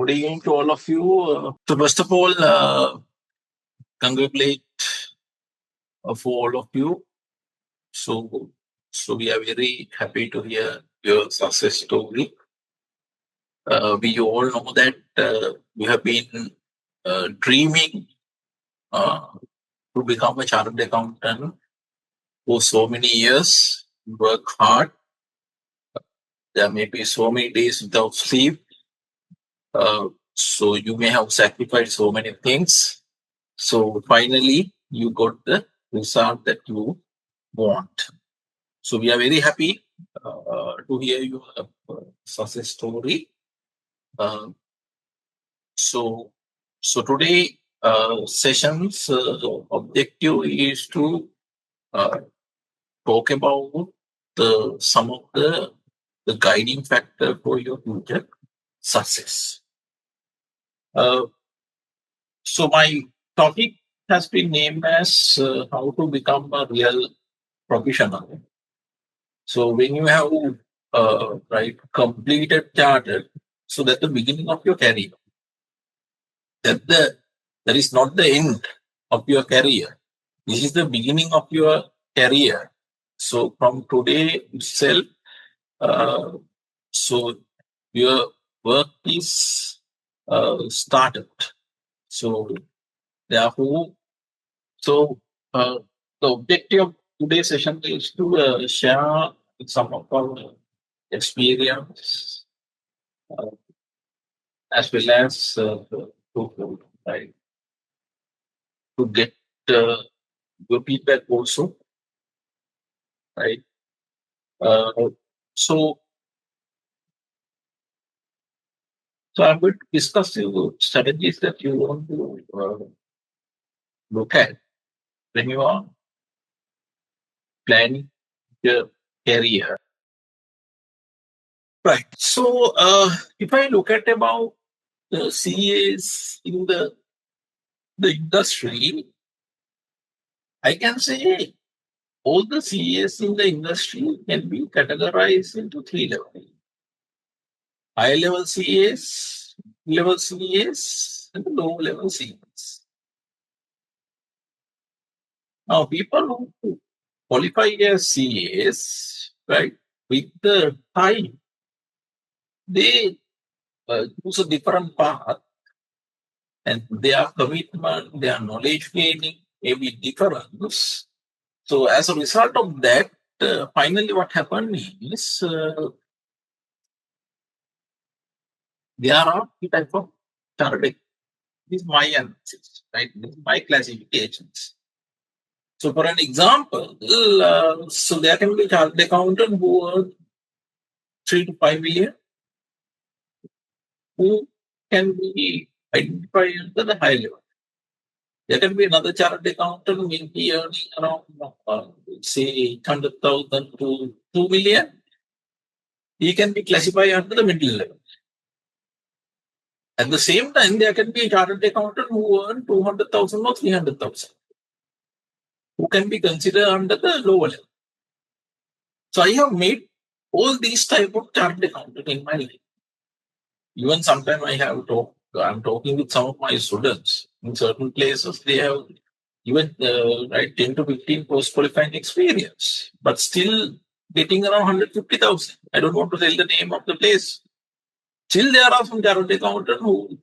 Good evening to all of you. So first of all, congratulate for all of you. So, so we are very happy to hear your success story. We all know that you have been dreaming uh, to become a chartered accountant for so many years. Work hard. There may be so many days without sleep. So you may have sacrificed so many things. So finally, you got the result that you want. So we are very happy to hear your success story. Uh, so so today session's objective is to uh, talk about some of the guiding factor for your future success. Uh, so my topic has been named as how to become a real professional. So when you have completed chartered, so that's the beginning of your career. That is not the end of your career. This is the beginning of your career. So from today itself, uh, so your work is started. So therefore, so uh, the objective of today's session is to share some of our experience uh, as well as right, to get your feedback also, right? Uh, so, so I'm going to discuss you strategies that you want to look at when you are planning your career. Right. So, if I look at about the CAs in the industry, I can say all the CAs in the industry can be categorized into three levels: high level CAs, level CAs, and low level CAs. Now, people who qualify as CAs, right, with the time, they choose a different path, and their commitment, their knowledge gaining may be different. So, as a result of that, finally, what happened is there are two types of chartered. This is my analysis, right? This is my classifications. So, for an example, so there can be chartered accountant who earn 3 to 5 million, who can be identified at the high level. There can be another chartered accountant who may be earning around, say, 100,000 to 2 million. He can be classified under the middle level. At the same time, there can be a chartered accountant who earn 200,000 or 300,000, who can be considered under the lower level. So I have made all these type of chartered accountant in my life. Even sometimes I'm talking with some of my students. In certain places, they have even 10 to 15 post qualifying experience, but still getting around 150,000. I don't want to tell the name of the place. Still, there are some chartered accountants who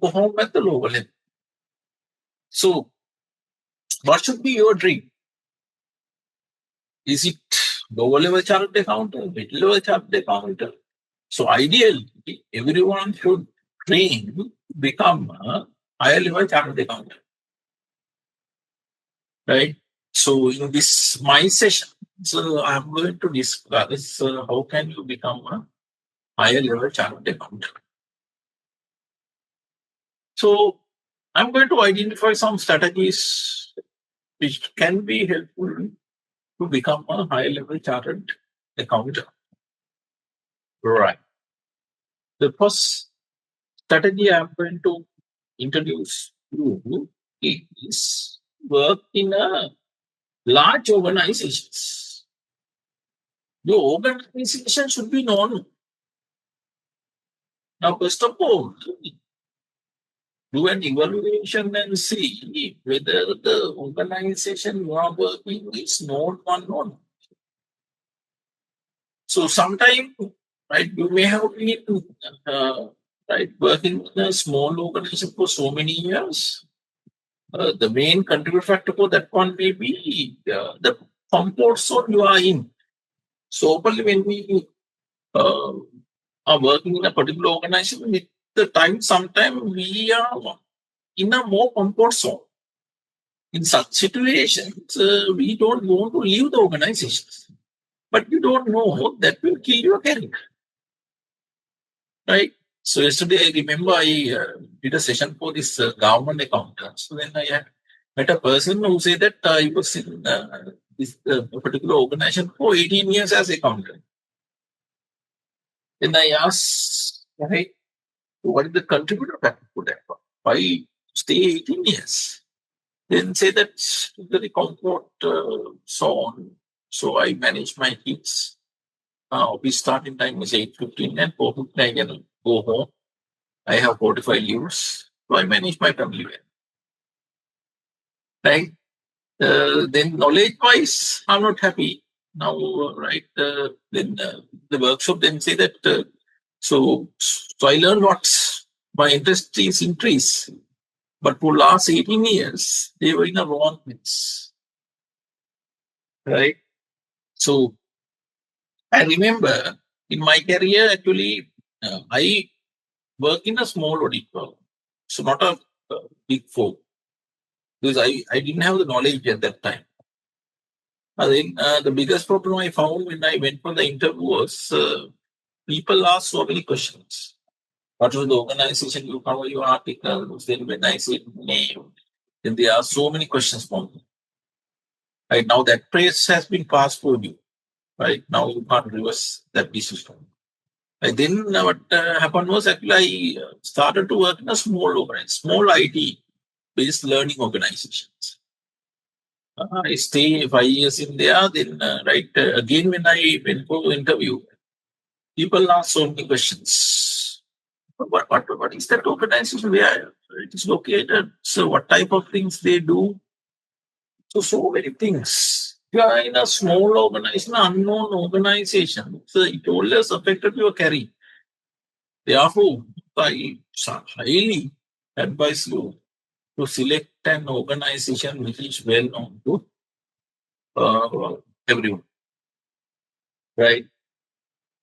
perform at the lower level. So, what should be your dream? Is it lower level chartered accountant, middle level chartered accountant? So, ideally, everyone should train to become a higher level chartered accountant, right? So, in this my session, so I'm going to discuss how can you become a higher level chartered accountant. So, I'm going to identify some strategies which can be helpful to become a high level chartered accountant. Right. The first strategy I'm going to introduce you is work in a large organizations. Your organization should be known. Now, first of all, do an evaluation and see whether the organization you are working is not one or not. So sometime, right, you may have been right working in a small organization for so many years. The main contributor factor for that one may be the comfort zone you are in. So only when we uh, are working in a particular organization, with the time, sometimes we are in a more comfort zone. In such situations, we don't want to leave the organization, but you don't know that will kill your career, right? So yesterday, I remember I did a session for this government accountant. So then I had met a person who said that he was in this particular organization for 18 years as accountant. Then I asked, right, what is the contributor factor for that? Why stay 18 years? Then say that very comfort zone. So I manage my kids. Office starting time is 8:15 and 4:15 I can go home. I have 45 leaves. So I manage my family well. Right? Then knowledge wise, I'm not happy. Now, right? Then the workshop then say that so I learned what my interest is increase. But for last 18 years, they were in a wrong place. Right? So I remember in my career, actually, I work in a small audit firm. So not a big four, because I didn't have the knowledge at that time. I think the biggest problem I found when I went for the interview was people ask so many questions. What was the organization you cover your articles? Then when I said name, then there are so many questions from me. Right now that praise has been passed for you. Right now you can't reverse that decision. And then what happened was actually I started to work in a small IT based learning organizations. I stay 5 years in there. Then again when I went for the interview, people ask so many questions. What is that organization where it is located? So what type of things they do? So many things. You are in a small organization, unknown organization. So it always affected your career. Therefore, I highly advise you to select an organization which is well known to everyone, right?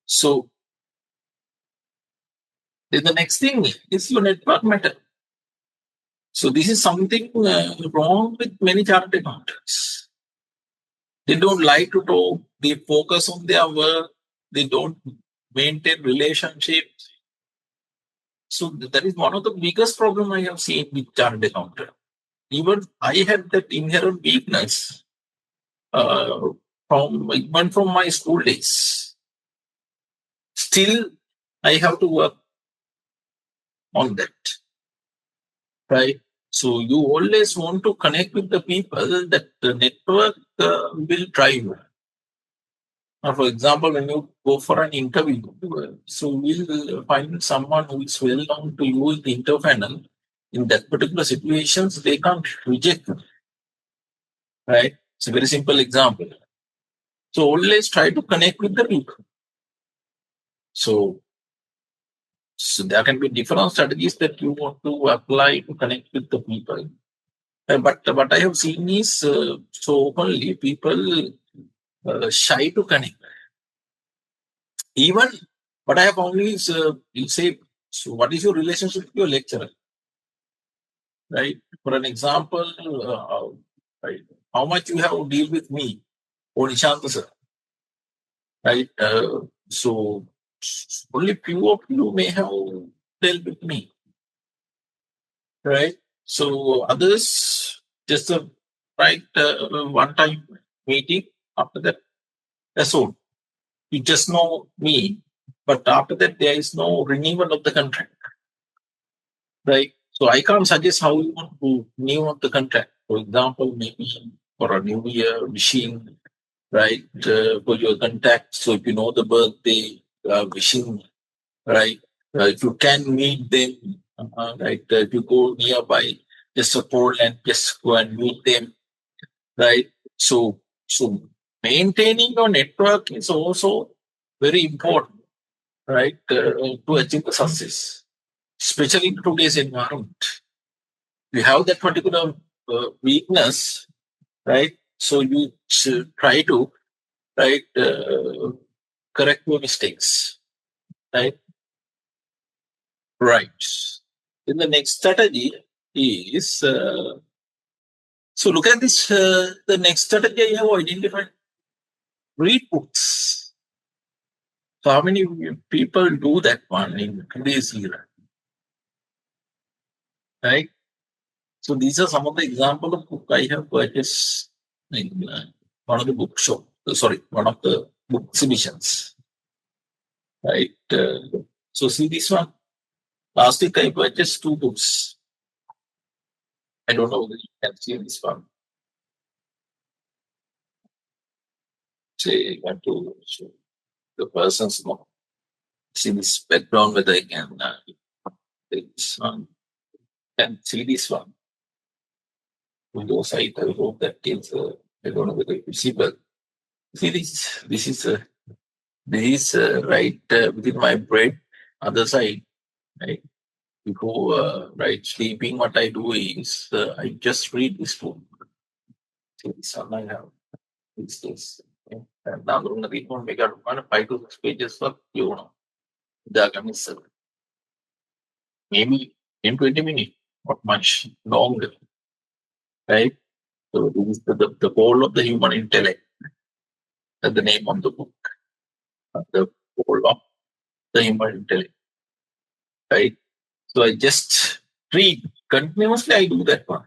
So then the next thing is your network matter. So this is something wrong with many chartered accountants. They don't like to talk. They focus on their work. They don't maintain relationships. So that is one of the biggest problem I have seen with chartered accountant. Even I had that inherent weakness uh, from even from my school days. Still, I have to work on that, right? So you always want to connect with the people that the network will drive you. Now, for example, when you go for an interview, so we'll find someone who is well known to you in the interpanel. In that particular situations, they can't reject you, right? It's a very simple example. So always try to connect with the people. So So there can be different strategies that you want to apply to connect with the people. But what I have seen is so openly people shy to connect. Even what I have only is you say, so what is your relationship with your lecturer, right? For an example, right, how much you have to deal with me or Nishant sir, right? So only few of you may have dealt with me, right? So others just a one time meeting. After that, that's all. You just know me, but after that there is no renewal of the contract, right? So I can't suggest how you want to renew of the contract. For example, maybe for a new year wishing, right, for your contact. So if you know the birthday, wishing, right? If you can meet them, right? If you go nearby, just a call and just go and meet them, right? So maintaining your network is also very important, right? To achieve the success, especially in today's environment. You have that particular weakness, right? So you try to, right, correct your mistakes, right? Right. Then the next strategy is so look at this. The next strategy I have identified: read books. So how many people do that one in today's era, right? So these are some of the examples of book I have purchased in one of the bookshop. Sorry, one of the book exhibitions, right? So see this one. Last week I purchased two books. I don't know whether you can see this one. Say, I want to show the person's name. See this background whether I can take this one. Can see this one. Windows side, I hope that is I don't know whether it's visible. See this. This is right within my brain. Other side, right? Before right sleeping, what I do is I just read this book. See this one I have these days. Okay. And now I'm going to read one. Make out 5 to 6 pages of the commission. Maybe in 20 minutes, not much longer, right? So this is the whole of the human intellect. That's the name of the book. The whole of the human intellect, right? So I just read continuously. I do that one.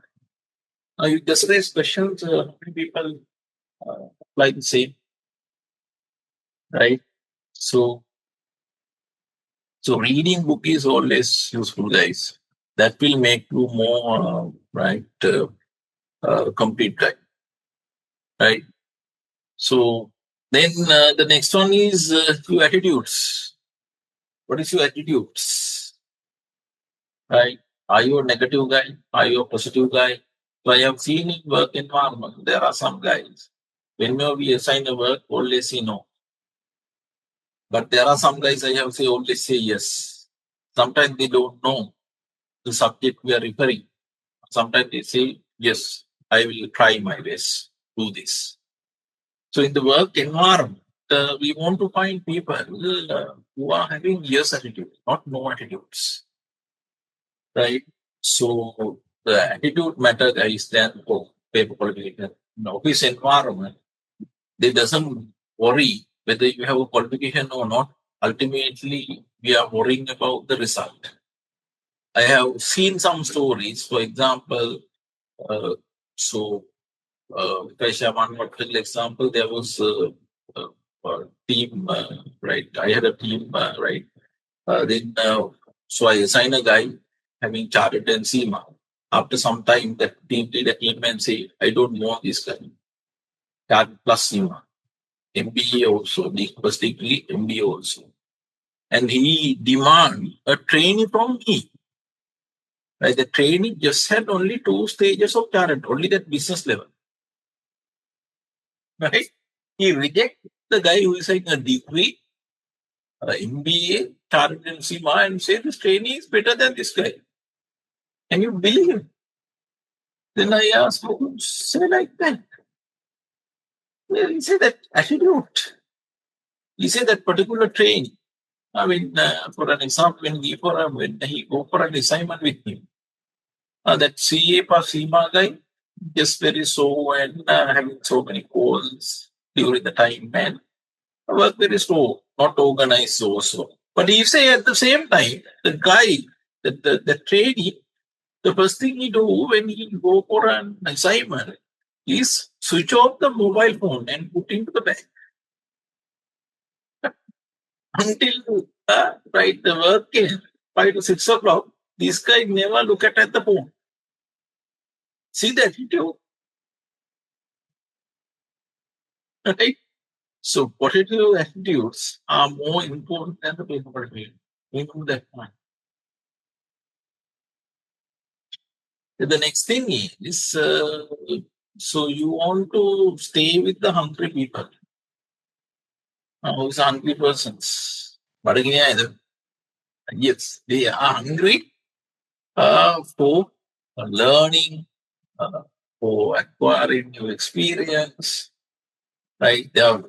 Now you just raise questions. How many people apply the same, right? So so reading book is always useful, guys. That will make you more right complete guy, right? So then the next one is your attitudes. What is your attitudes? Right? Are you a negative guy? Are you a positive guy? So I have seen in work environment, there are some guys. Whenever we assign a work, always say no. But there are some guys I have say always say yes. Sometimes they don't know the subject we are referring. Sometimes they say, yes, I will try my best, do this. So in the work environment, we want to find people who are having yes attitude, not no attitudes, right? So the attitude matter is then for paper qualification. In office environment, they doesn't worry whether you have a qualification or not. Ultimately, we are worrying about the result. I have seen some stories, for example, uh, so if I share one more little example, there was a team, right? I had a team, right? Then, so I assign a guy having chartered and SEMA. After some time, that team leader came and say, I don't want this guy. Chartered plus SEMA. MBA also, the first degree, MBA also. And he demand a training from me. Right? The training just had only 2 stages of chartered, only that business level. Right? He reject the guy who is like a degree, MBA, chartered in SEMA, and say this training is better than this guy. Can you believe it? Then I asked, how could you say like that? Well, he said that attitude. He said that particular training. I mean, for an example, when he go for an assignment with him, that CA plus SEMA guy, just very slow and having so many calls during the time, man. Work very slow, not organized also. But he say at the same time, the guy, the trainee, the first thing he do when he go for an assignment is switch off the mobile phone and put into the bag until right the work came 5 to 6 o'clock. This guy never look at the phone. See the attitude, right? So positive attitudes are more important than the paper attitude. Remove that one. The next thing is, so you want to stay with the hungry people. Who's hungry persons? But again, yes, they are hungry for learning, uh, for acquiring new experience, right? They are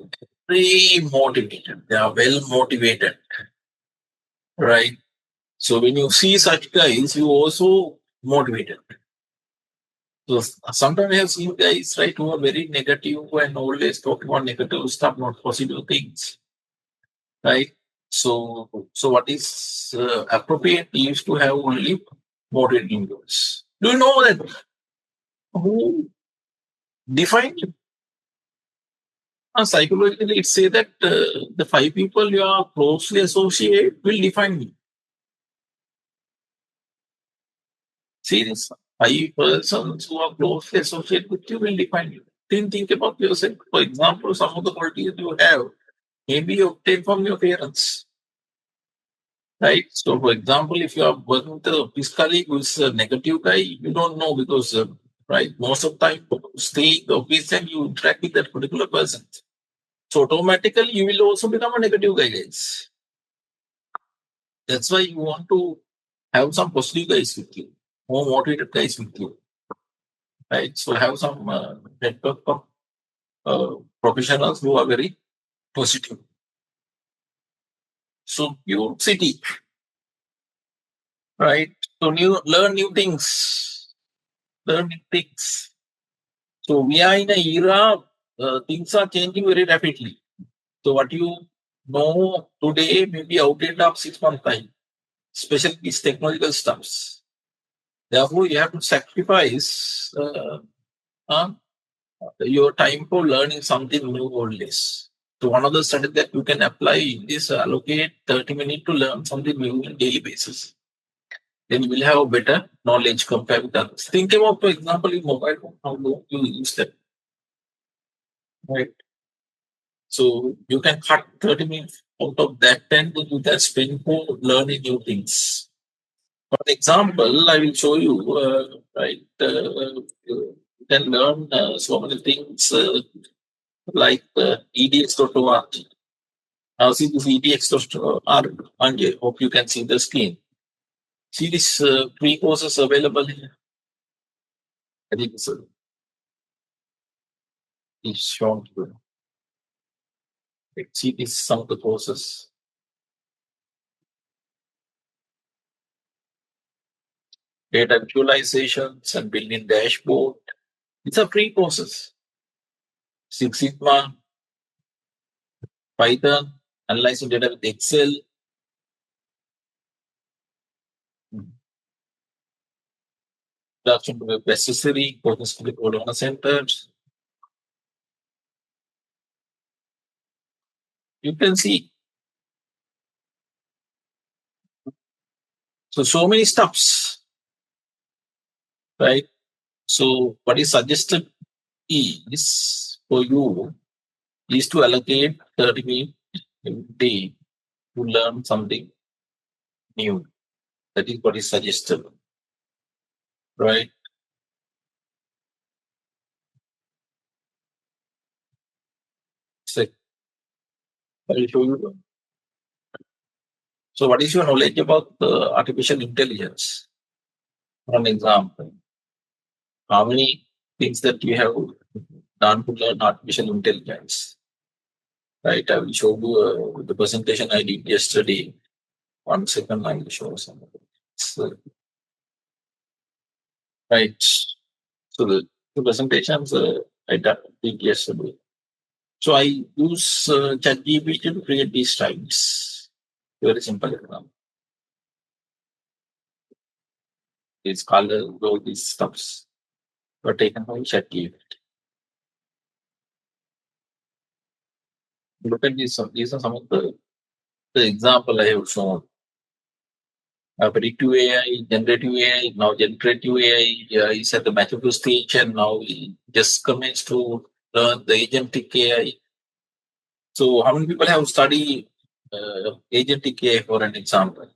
very motivated. They are well motivated, right? So when you see such guys, you also motivated. So sometimes I have seen guys, right, who are very negative and always talk about negative stuff, not positive things, right? So what is appropriate is to have only motivating words. Do you know that who defined it? Psychologically, it say that the five people you are closely associated will define you. See this five persons who are closely associated with you will define you. Then think about yourself. For example, some of the qualities you have maybe you obtained from your parents. Right. So, for example, if you are working with a office colleague who is a negative guy, you don't know because, right, most of the time, stay in the office and you interact with that particular person. So, automatically, you will also become a negative guy, guys. That's why you want to have some positive guys with you, more motivated guys with you, right? So, have some network of professionals who are very positive. So, pure city, right? So, learn new things, learn new things. So we are in a era, things are changing very rapidly. So what you know today may be outdated of 6 months time, especially these technological stuffs. Therefore, you have to sacrifice uh, your time for learning something new always. So one of the strategies that you can apply is allocate 30 minutes to learn something new on daily basis. Then you will have a better knowledge compared with others. Think about, for example, in mobile phone, how long you use that, right? So you can cut 30 minutes out of that time to you can spend for learning new things. For example, I will show you, right, you can learn so many things like edx.org. Now see this edx.org, and I hope you can see the screen. See this free courses available here. I think it's shown to you. Right, see this some of the courses. Data visualizations and building dashboard. These are free courses. Six Sigma, Python, analyzing data with Excel. Introduction to web accessory, focus to the owner centers. You can see. So many stuffs, right? So what is suggested is for you is to allocate 30 minutes a day to learn something new. That is what is suggested, right? So I will show you. So what is your knowledge about artificial intelligence? For an example, how many things that you have done to learn artificial intelligence? Right, I will show you the presentation I did yesterday. 1 second, I will show some of it. So, right, so the presentations did yesterday. So I use ChatGPT to create these slides. Very simple example. These colors, all these stuffs were taken from ChatGPT. Look at these are some of the example I have shown. Predictive AI, generative AI, now generative AI is at the mature stage and now we just commenced to learn the agentic AI. So how many people have studied agentic AI for an example.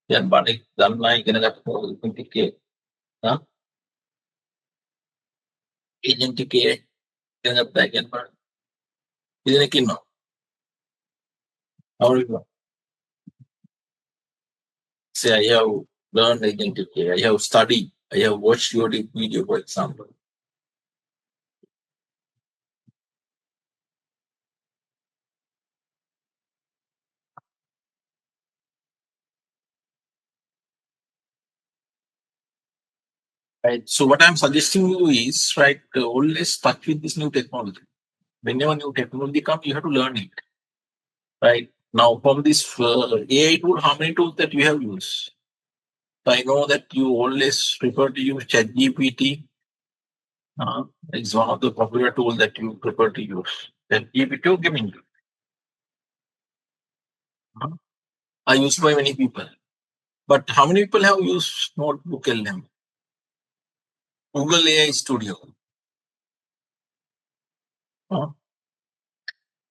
Yan balik dan naik kena dapat agentic AI. Huh? Agentic AI kena dapat yan pa. Ini kino. How do you say I have learned agentic AI? I have studied. I have watched your video, for example. Right. So what I'm suggesting you is right. Always touch with this new technology. Whenever new technology comes, you have to learn it. Right. Now, from this AI tool, how many tools that you have used? I know that you always prefer to use ChatGPT. It's one of the popular tools that you prefer to use. ChatGPT or Gemini are used by many people. But how many people have used Notebook LM? Google AI Studio. Uh,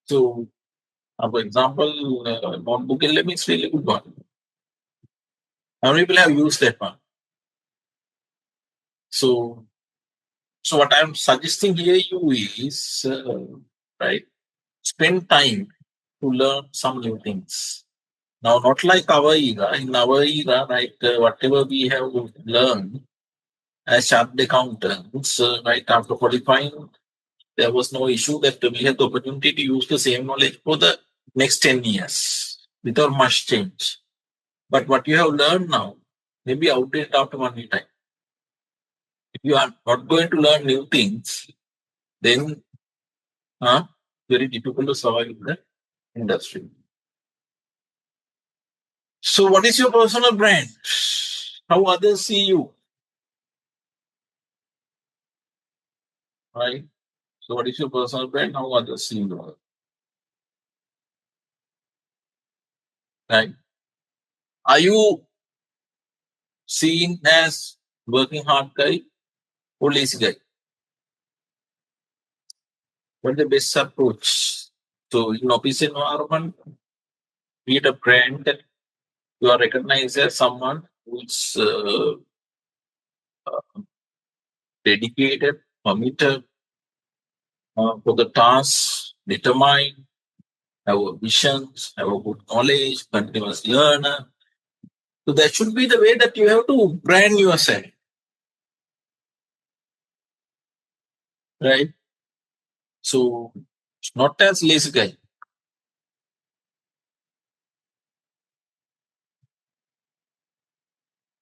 so, for example, Notebook LM is really good one. How many people have used that one? So, so what I'm suggesting here you is right. Spend time to learn some new things. Now, not like our era. In our era, right, whatever we have learned as chartered accountants, right after qualifying, there was no issue that we had the opportunity to use the same knowledge for the next 10 years without much change. But what you have learned now may be outdated after 1 year time. If you are not going to learn new things, then very difficult to survive in the industry. So, what is your personal brand? How others see you, right? So, what is your personal brand? How others see you, right? Are you seen as working hard guy or lazy guy? What the best approach? So, in office environment, create a brand that you are recognized as someone who's dedicated, committed for the task, determined, have a visions, have a good knowledge, continuous learner. So that should be the way that you have to brand yourself, right? So not as lazy guy.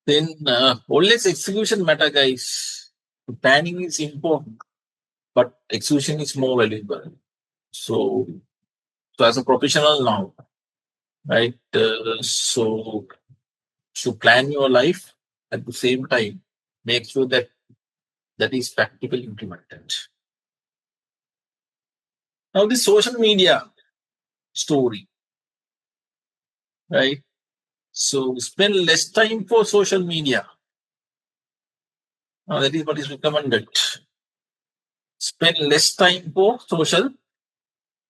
Then always execution matter, guys. Planning is important, but execution is more valuable. So, so as a professional now, right? So plan your life at the same time. Make sure that that is practically implemented. Now, the social media story, right? So spend less time for social media. Now, that is what is recommended. Spend less time for social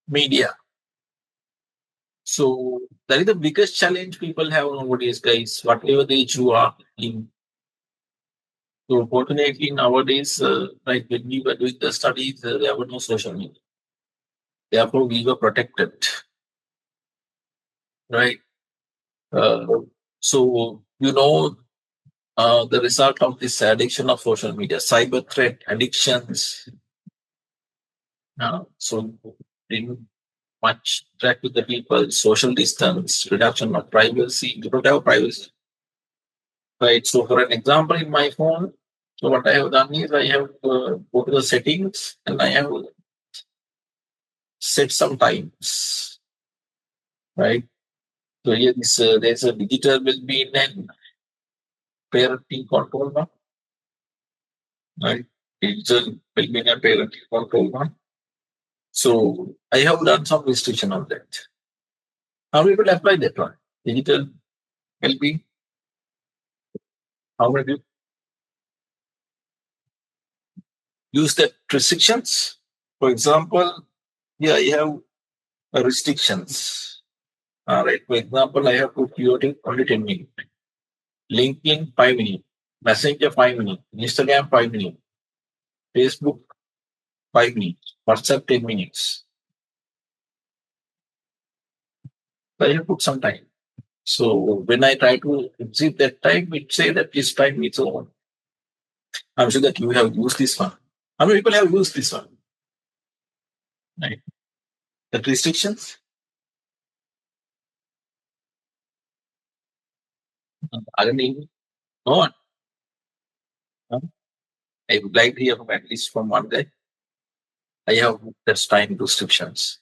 media. So that is the biggest challenge people have nowadays, guys. Whatever the age you are in. So fortunately nowadays, like when we were doing the studies, there were no social media. Therefore, we were protected, right? Uh, so you know the result of this addiction of social media, cyber threat, addictions. So didn't much interact with the people, social distance, reduction of privacy. You don't have privacy, right? So for an example, in my phone, so what I have done is I have go to the settings and I have set some times, right? So here is there's a digital well-being and parenting control one, right? Digital well-being and parenting control one. So I have done some restriction on that. How many people apply that one? Digital well-being. How many people use that restrictions? For example, yeah, I have restrictions. All right. For example, I have put periodic only 10 minutes. LinkedIn 5 minutes. Messenger 5 minutes. Instagram 5 minutes. Facebook 5 minutes. WhatsApp 10 minutes. So I have put some time. So when I try to exit that time, it say that this time is over. I'm sure that you have used this one. How many people have used this one? Right. The restrictions? Aren't even no one. Huh? I would like to hear from at least from one guy. I have that time restrictions.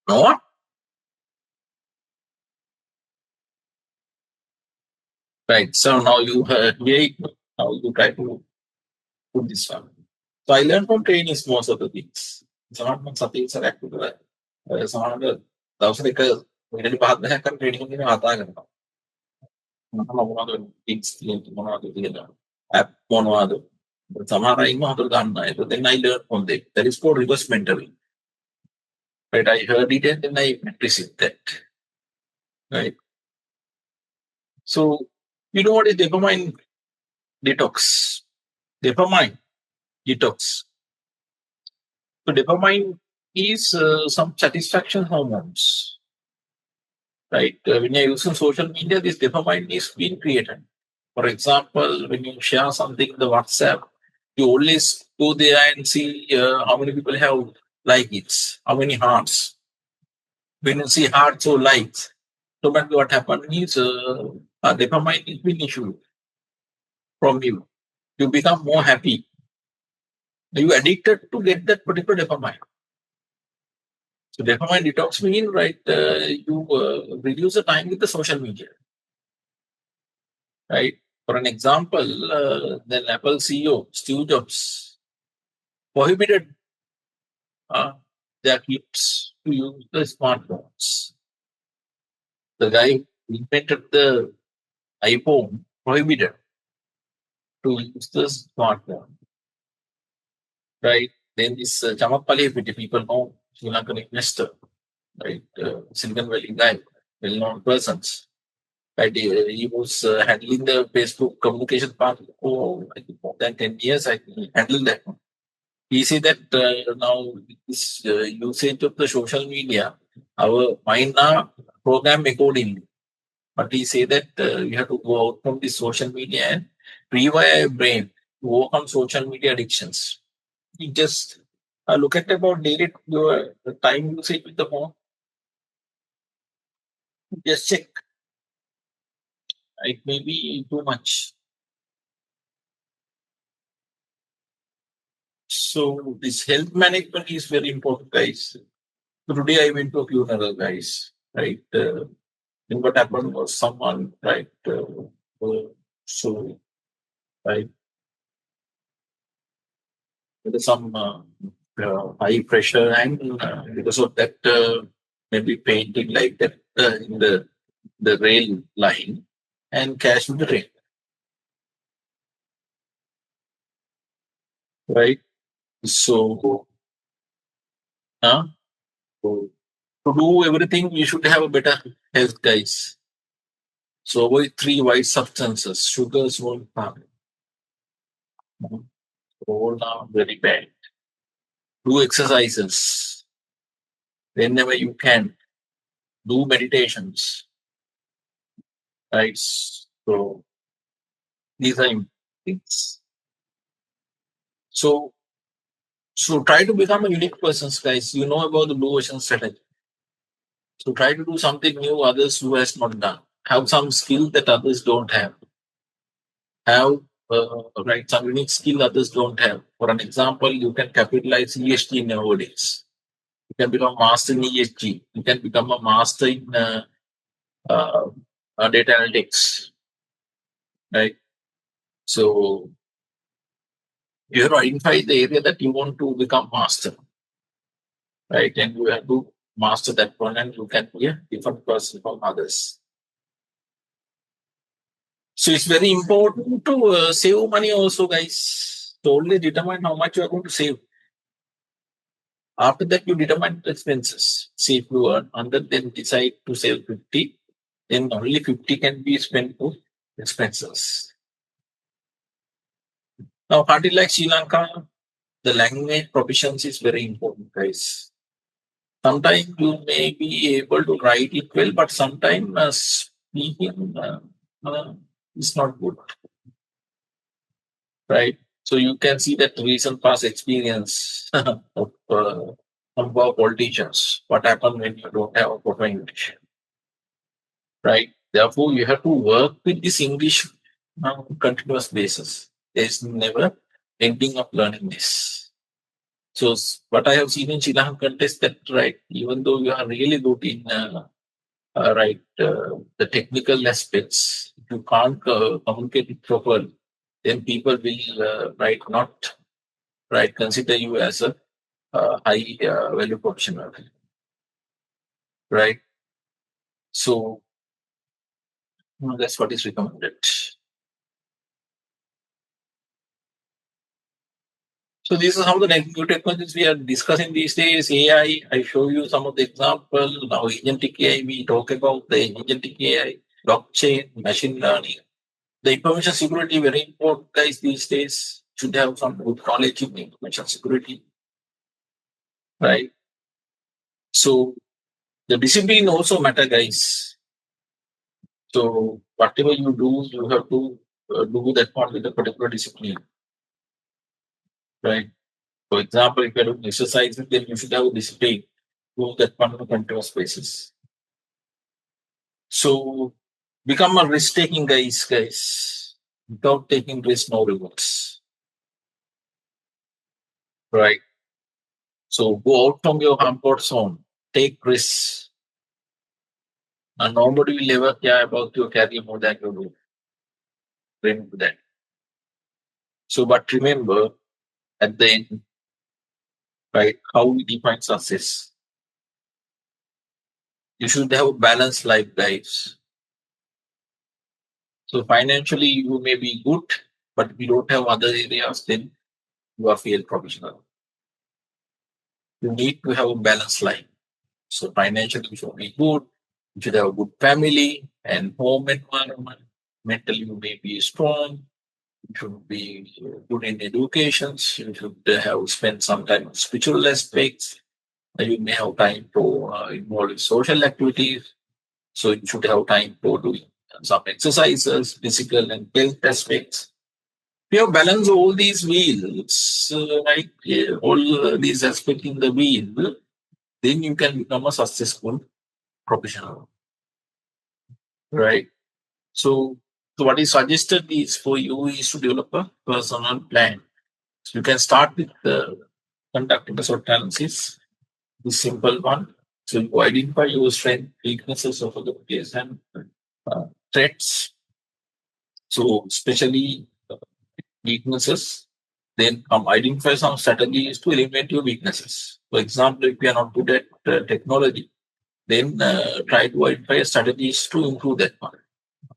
No one? Right. So now you hear it. Now you try to put this one. So I learned from training most of the things. Some things are active. Some දවසක විනාඩි 5-10ක් කරන් training එකක් කතා කරනවා. මොනවද things තියෙන්නේ මොනවද කියලා. app මොනවද. සමහර අය ඉන්නවා හතර ගන්න අය. Then I learn from them. That is called reverse mentoring. Right. I heard it and then I received that. Right. So you know what is dopamine detox? Dopamine detox. So dopamine is some satisfaction hormones, right? When you're using social media, this dopamine is being created. For example, when you share something in the WhatsApp, you always go there and see how many people have liked it, how many hearts. When you see hearts or likes, automatically what happens is dopamine is being issued from you. You become more happy. You addicted to get that particular dopamine. So dopamine detox means, right, you reduce the time with the social media, right? For an example, then Apple CEO, Steve Jobs, prohibited their kids to use the smartphones. The guy who invented the iPhone prohibited to use the smartphone, right? Then this Chamak Palihapiti, people know Sri Lankan investor, right? Silicon Valley guy, well-known persons. Right, he was handling the Facebook communication part for I think more than 10 years. I think he handled that. He said that now this usage of the social media, our mind are programmed accordingly. But he said that we have to go out from this social media and rewire our brain to overcome social media addictions. You just look at about daily your time usage with the phone. Just check. It may be too much. So this health management is very important, guys. So today I went to a funeral, guys. Right. And what happened was someone, right? So, right, there is some high pressure, and because of that, maybe painting like that in the rail line and cash in the rain, right? So, uh, to do everything, you should have a better health, guys. So avoid three white substances, sugars, won't harm. Hold down very bad. Do exercises whenever you can. Do meditations, right? So these are things. So so try to become a unique person, guys. You know about the blue ocean strategy. So try to do something new others who has not done. Have some skill that others don't have. Have right some unique skill others don't have. For an example, you can capitalize ESG nowadays. You can become master in ESG. You can become a master in uh, data analytics, right? So you have to identify the area that you want to become master, right? And you have to master that one, and you can be a different person from others. So it's very important to save money also, guys. So only determine how much you are going to save. After that, you determine the expenses. See if you earn 100, then decide to save 50. Then only 50 can be spent for expenses. Now, country like Sri Lanka, the language proficiency is very important, guys. Sometimes you may be able to write it well, but sometimes speaking is not good, right? So you can see that recent past experience of some of our politicians. What happens when you don't have a proper English, right? Therefore, you have to work with this English on continuous basis. There's never ending of learning this. So what I have seen in Sri Lanka contest that right, even though you are really good in the technical aspects, if you can't communicate it properly, then people will not consider you as a high value professional, right? So that's what is recommended. So these are some of the new technologies we are discussing these days. AI, I show you some of the example. Now agentic AI, we talk about the agentic AI, blockchain, machine learning. The information security very important, guys, these days. Should have some good knowledge in information security, right? So the discipline also matter, guys. So whatever you do, you have to do that part with a particular discipline, right? For example, if you're doing exercise, then you should have a discipline to that part on a continuous basis. So become a risk taking guys. Without taking risk, no rewards. Right. So go out from your comfort zone. Take risks. And nobody will ever care about your career more than you do. Remember that. So but remember at the end, right, how we define success. You should have a balanced life, guys. So financially you may be good, but if you don't have other areas, then you are failed professional. You need to have a balanced life. So financially you should be good. You should have a good family and home environment. Mentally you may be strong. You should be good in education. You should have spent some time on spiritual aspects. You may have time to involve in social activities. So you should have time for doing some exercises, physical and health aspects. If you have balance all these wheels, all these aspects in the wheel, then you can become a successful professional, right? So, what is suggested is for you is to develop a personal plan. So you can start with conducting a SWOT analysis, the simple one. So you identify your strength, weaknesses, opportunities, and threats. So especially weaknesses, then identify some strategies to eliminate your weaknesses. For example, if you are not good at technology, then try to identify strategies to improve that one.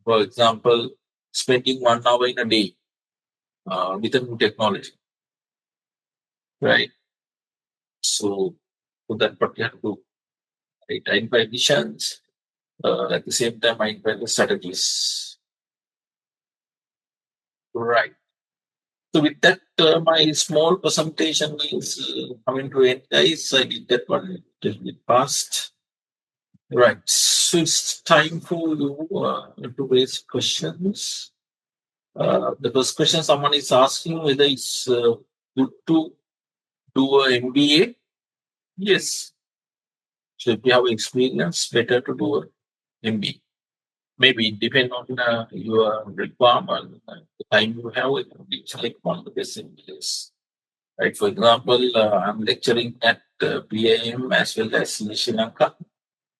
For example, spending 1 hour in a day with a new technology, right? So, that what you have to do, right? Identify visions, at the same time, identify the strategies, right? So, with that, my small presentation is coming to end, guys. I did that one a little bit fast. Right. So, it's time for you to raise questions. The first question someone is asking whether it's good to do a MBA. Yes. So if you have experience, better to do a MBA. Maybe it depends on your requirement, the time you have. It's like one of the best MBAs. Right. For example, I'm lecturing at PIM as well as Sri Lanka.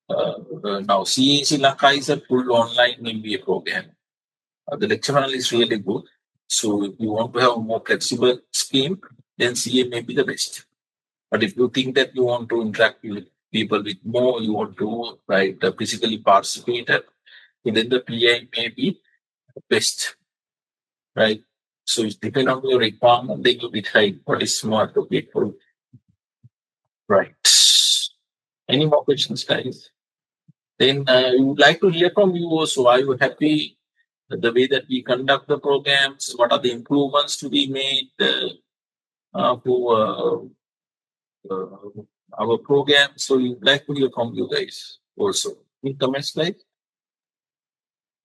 Now, CA Sri Lanka is a full online MBA program. The lecture panel is really good. So if you want to have a more flexible scheme, then CA may be the best. But if you think that you want to interact with people with more, you want to physically participate, then the PI may be best, right? So it depends on your requirement, they will decide what is more appropriate for you. Right. Any more questions, guys? Then we would like to hear from you also. Are you happy with the way that we conduct the programs? What are the improvements to be made for our program? So we would like to hear from you guys also. Any comments, guys?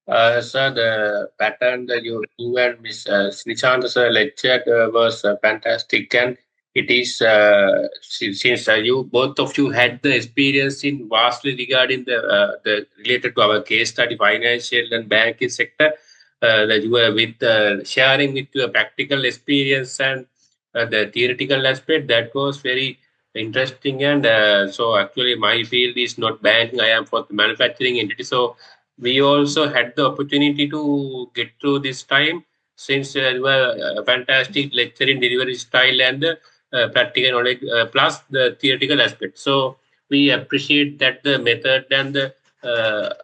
Sir, the pattern that you and Miss Srishant sir lectured was fantastic, and it is since you both of you had the experience in vastly regarding the related to our case study, financial and banking sector, that you were with sharing with your practical experience and the theoretical aspect. That was very interesting, and so actually my field is not banking. I am for the manufacturing entity, so we also had the opportunity to get through this time since you were a fantastic lecture in delivery style and practical knowledge plus the theoretical aspect. So we appreciate that the method and the uh,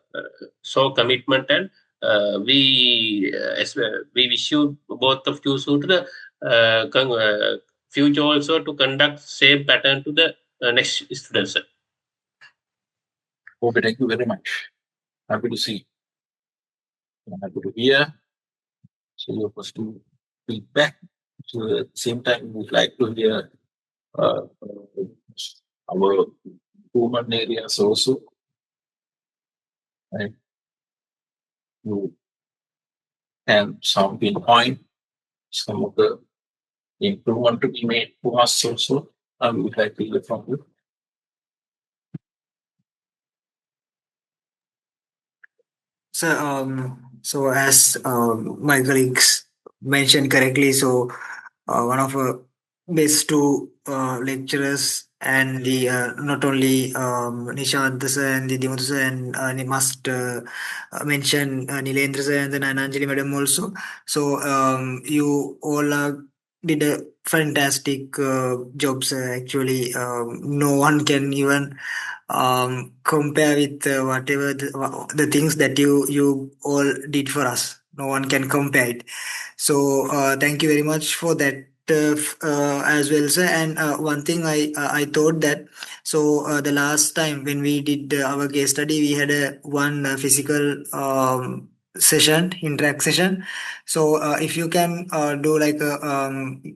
so commitment, and we wish you both of you so to the future also to conduct same pattern to the next students. Okay, thank you very much. Happy to see. Happy to hear. So your first to feedback. So at the same time, we'd like to hear our improvement areas also. Right? You can some pinpoint some of the improvement to be made to us also. We would like to hear from you. So as my colleagues mentioned correctly, so one of best two lecturers and the not only Nishant sir and the Dimuthu sir and they must mention Nilendra sir and then Ananjali madam also. So you all did a fantastic job, sir. Actually, no one can even compare with whatever the things that you all did for us. No one can compare it. So thank you very much for that as well, sir. And one thing I thought that so the last time when we did our case study, we had a one physical session, interact session. So if you can do like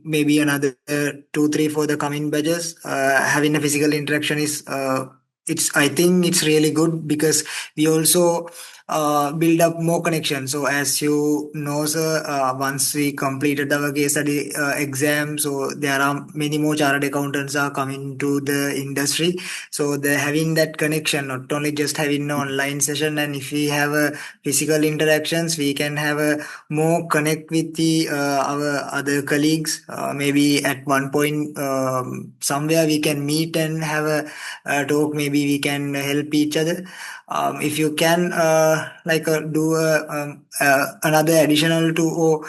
maybe another 2 3 for the coming badges, having a physical interaction is it's I think it's really good because we also build up more connection. So as you know, sir, once we completed our case study exam, so there are many more chartered accountants are coming to the industry. So they're having that connection, not only just having an online session. And if we have a physical interactions, we can have a more connect with the our other colleagues. Maybe at one point somewhere we can meet and have a talk. Maybe we can help each other. If you can like do another additional to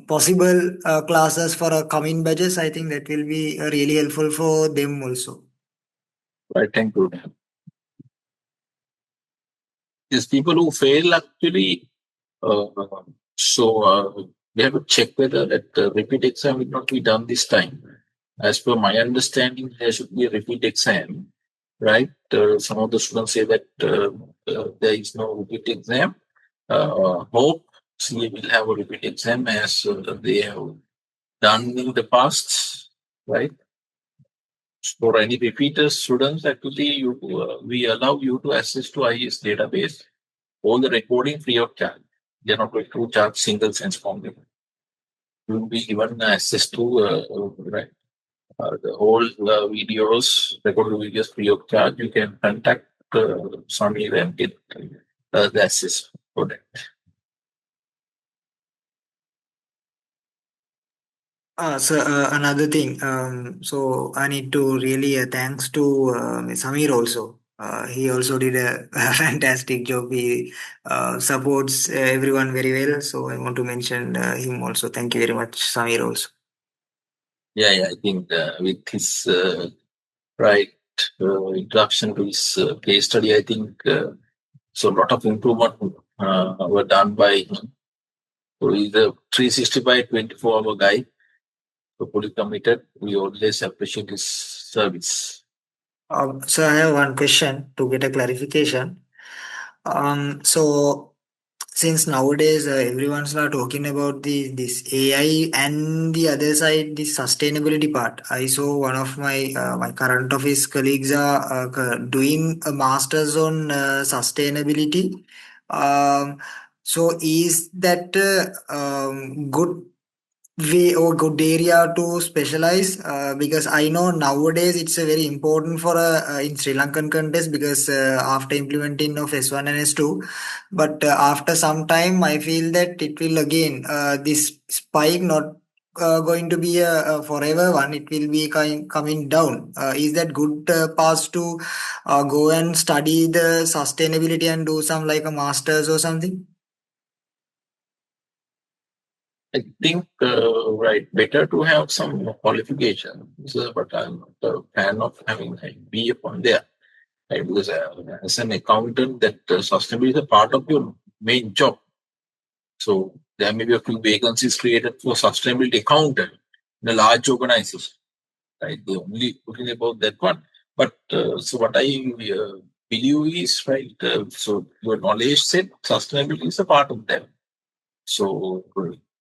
possible classes for coming badges, I think that will be really helpful for them also. Right, thank you. These people who fail actually, uh, we have to check whether that repeat exam will not be done this time. As per my understanding, there should be a repeat exam, right? Some of the students say that there is no repeat exam. Hope CA will have a repeat exam as they have done in the past, right? For any repeater students, actually, we allow you to access to IES database, all the recording free of charge. They're not going to charge single cents from them. You will be given access to right, the whole videos, recorded videos free of charge. You can contact Samir and get the access for that. So another thing, so I need to really thanks to Samir also. He also did a fantastic job. He supports everyone very well. So I want to mention him also. Thank you very much, Samir also. Yeah, I think with his right introduction to his case study, I think so. A lot of improvement were done by him. So he's a 365 24-hour guy. So fully committed. We always appreciate his service. So I have one question to get a clarification. So since nowadays everyone's now talking about this AI and the other side, the sustainability part. I saw one of my current office colleagues are doing a master's on sustainability. Um, so is that good way or good area to specialize? Because I know nowadays it's a very important for in Sri Lankan context because after implementing of S1 and S2, but after some time I feel that it will again this spike not going to be a forever one. It will be coming down. Is that good path to go and study the sustainability and do some like a masters or something? I think, right, better to have some qualifications, but I'm not a fan of having a B upon there. Right? Because as an accountant, that sustainability is a part of your main job. So there may be a few vacancies created for sustainability accountant in a large organization. Right? They only looking about that one. But so what I believe is right. So your knowledge set sustainability is a part of that. So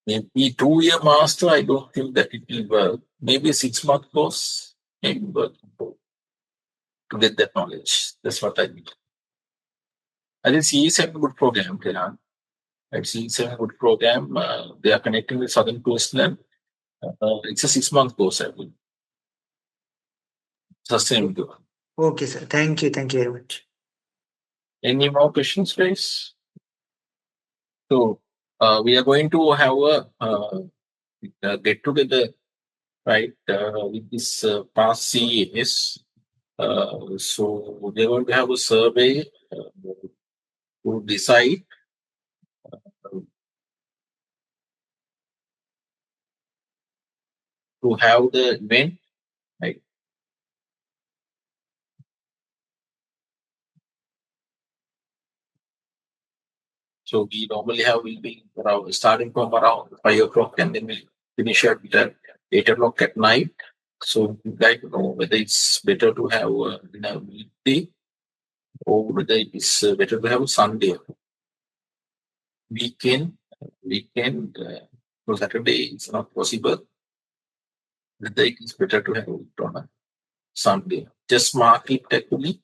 maybe 2-year master, I don't think that it will work. Maybe 6-month course, maybe work to get that knowledge. That's what I think. I think CE is a good program, Kiran. Right, CE is a good program. They are connecting with Southern Coastland. It's a 6-month course, I think. Sustainable. Okay, sir. Thank you. Thank you very much. Any more questions, guys? So we are going to have a get together, right, with this past CES. So they're going to have a survey to decide to have the event, right? So we normally will be around, starting from around 5 o'clock and then we'll finish at 8 o'clock at night. So we'd like to know whether it's better to have a weekday or whether it's better to have a Sunday. Weekend, for Saturday it's not possible. Whether it is better to have it on a Sunday. Just mark it carefully.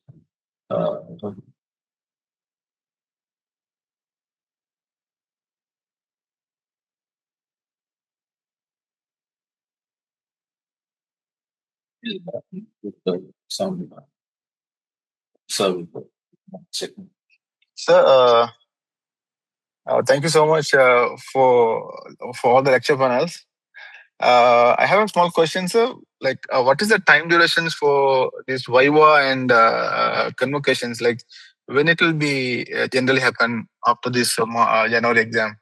Some serving. Second. Sir, thank you so much for all the lecture panels. I have a small question, sir. Like, what is the time durations for this Viva and convocations? Like, when it will be generally happen after this January exam?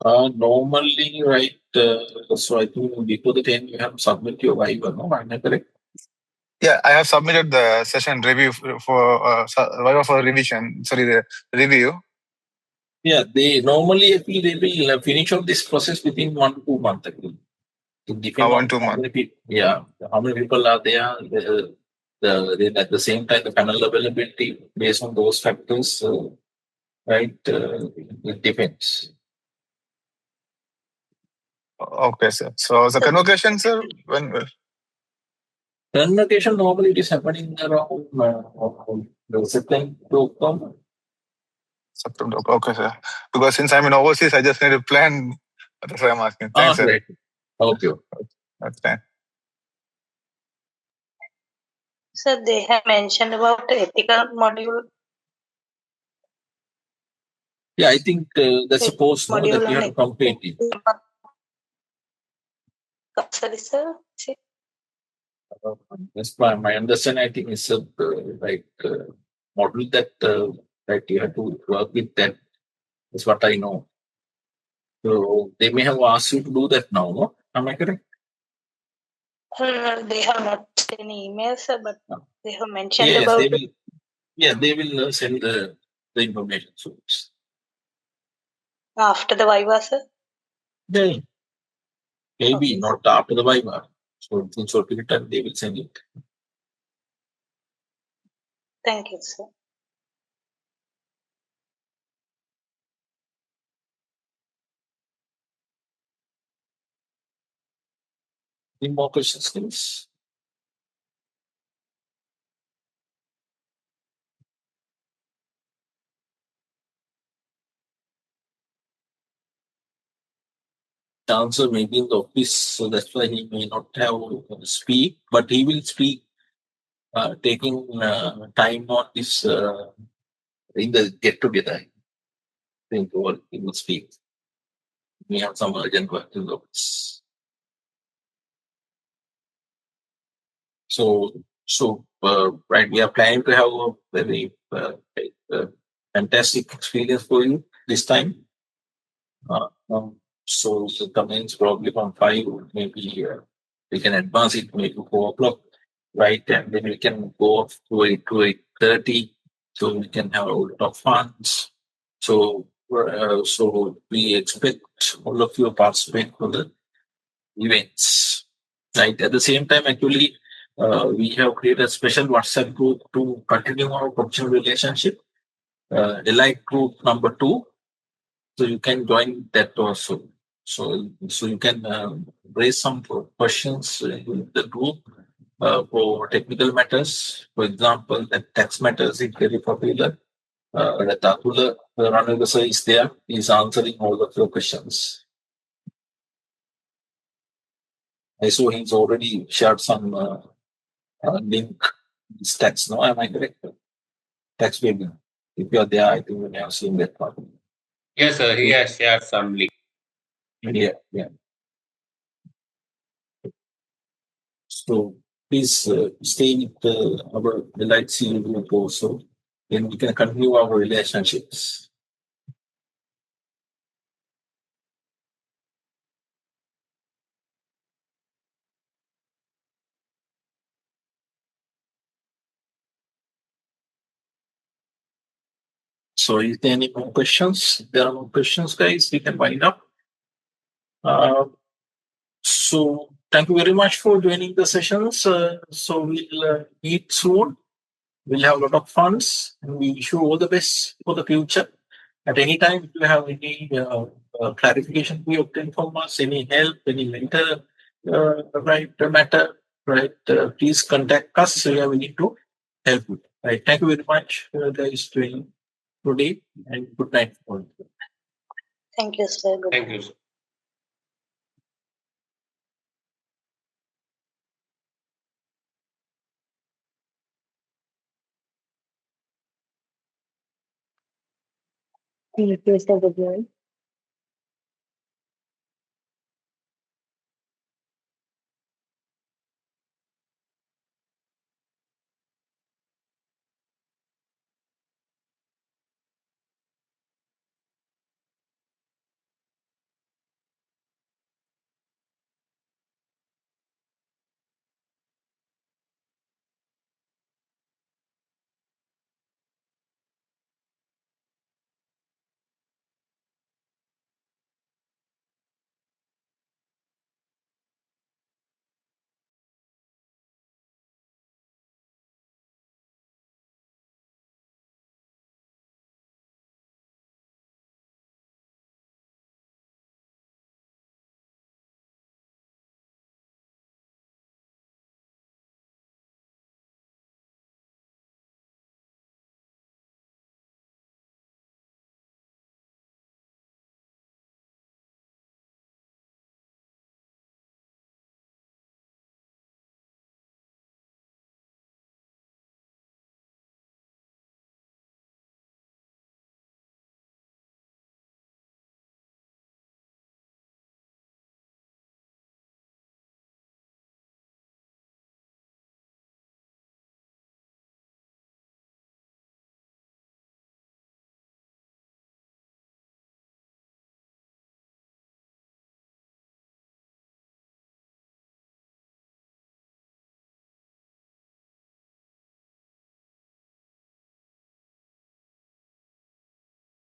Normally, right. So I think before the 10 you have to submit your Viva, no? Am I correct? Yeah, I have submitted the session review for Viva for revision. Sorry, the review. Yeah, they normally actually they will finish off this process within 1 to 2 months. Actually, it depends 1 on 2 how months. many people. Yeah, how many people are there. At the same time, the panel availability based on those factors, right? It depends. Okay, sir. So the convocation, sir, when? Convocation normally it is happening around September to October. September. Okay, sir. Because since I'm in overseas, I just need to plan. That's why I'm asking. Thanks, sir. Right. Okay. That's fine. So they have mentioned about the ethical module. Yeah, I think that's a course no, that you have to complete it. That's my understanding. I think it's a model that you have to work with that. That's what I know. So they may have asked you to do that now, no? Am I correct? They have not sent any emails, but they have mentioned Yes, about they will. Yeah, they will send the information. So After the Viva, sir? Yeah, maybe Okay. not after the Viva. So in short period of time, they will send it. Thank you, sir. Any more questions, please? Answer may be in the office, so that's why he may not have speak, but he will speak, taking time on this in the get together. I think or he will speak. We have some urgent work in the office. So right, we are planning to have a very fantastic experience for you this time. So the comments probably from 5, maybe we can advance it maybe 4 o'clock, right? And then we can go up to 8 to 8:30, so we can have a lot of funds. So we expect all of you to participate for the events, right? At the same time, actually, we have created a special WhatsApp group to continue our professional relationship, Elite Group number 2. So you can join that also. So you can raise some questions in the group for technical matters. For example, the tax matters is very popular. The Tatula Ranagasa is there. He's answering all of your questions. I saw he's already shared some link. It's tax, no? Am I correct? Tax building. If you are there, I think you have seen that part. Yes, sir. He has shared some link. Yeah. So please stay with our Delight CU group also, then we can continue our relationships. So is there any more questions? If there are more questions, guys, we can wind up. So thank you very much for joining the sessions. So we'll meet soon. We'll have a lot of funds, and we wish you all the best for the future. At any time, if you have any clarification we obtain from us, any help, any mentor, right, matter, right, please contact us. We are willing to help you. Right. Thank you very much, guys, doing today, and good night. Thank you, sir. Good Thank night. you, sir. Request of the join.